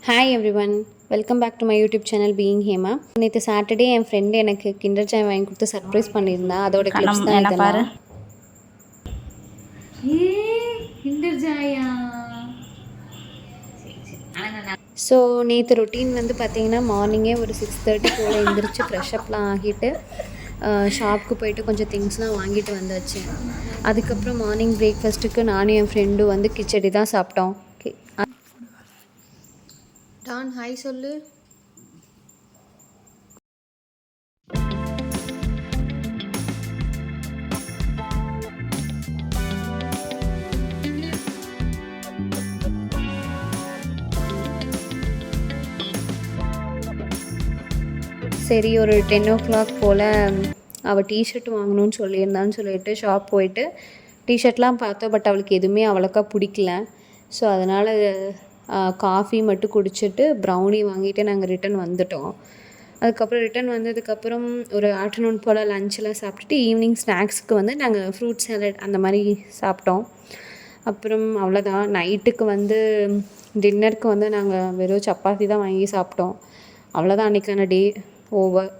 Hi everyone, welcome back to my YouTube channel being Hema. நேற்று Saturday என் friend எனக்கு Kinder Joy வாங்கி கொடுத்து சர்ப்ரைஸ் பண்ணியிருந்தா. அதோட கிளிப்ஸ் தான் இதெல்லாம். கிண்டர் ஜாயா. ஸோ நேற்று ரொட்டீன் வந்து பார்த்தீங்கன்னா மார்னிங்கே ஒரு 6:30 போல் எழுந்திரிச்சு ஃப்ரெஷ்அப்லாம் ஆகிட்டு ஷாப்புக்கு போயிட்டு கொஞ்சம் திங்ஸ்லாம் வாங்கிட்டு வந்தாச்சு. அதுக்கப்புறம் மார்னிங் பிரேக்ஃபாஸ்ட்டுக்கு நானும் என் ஃப்ரெண்டும் வந்து கிச்சடி தான் சாப்பிட்டோம். டான் ஹாய் சொல்லு. சரி, ஒரு 10 o'clock போல் அவள் டிஷர்ட் வாங்கணும்னு சொல்லியிருந்தான்னு சொல்லிட்டு ஷாப் போயிட்டு டிஷர்ட்லாம் பார்த்தோம். பட் அவளுக்கு எதுவுமே அவ்வளோக்கா பிடிக்கல. ஸோ அதனால் காஃபி மட்டும் குடிச்சிட்டு ப்ரௌனி வாங்கிட்டு நாங்கள் ரிட்டன் வந்துட்டோம். அதுக்கப்புறம் ரிட்டன் வந்ததுக்கப்புறம் ஒரு ஆஃப்டர்நூன் போல் லஞ்செலாம் சாப்பிட்டுட்டு ஈவினிங் ஸ்நாக்ஸுக்கு வந்து நாங்கள் ஃப்ரூட் சாலட் அந்த மாதிரி சாப்பிட்டோம். அப்புறம் அவ்வளோதான். நைட்டுக்கு வந்து டின்னருக்கு வந்து நாங்கள் வெறும் சப்பாத்தி தான் வாங்கி சாப்பிட்டோம். அவ்வளோதான் அன்றைக்கான டே ஓவர்.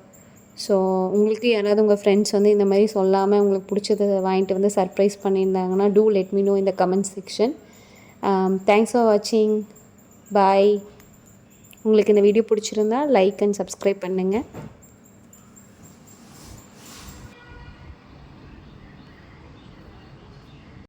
ஸோ உங்களுக்கு யாராவது உங்கள் ஃப்ரெண்ட்ஸ் வந்து இந்த மாதிரி சொல்லாமல் உங்களுக்கு பிடிச்சதை வாங்கிட்டு வந்து சர்ப்ரைஸ் பண்ணியிருந்தாங்கன்னா do let me know in the comment section. Thanks for வாட்சிங். பாய். உங்களுக்கு இந்த வீடியோ பிடிச்சிருந்தா லைக் அண்ட் சப்ஸ்கிரைப் பண்ணுங்கள்.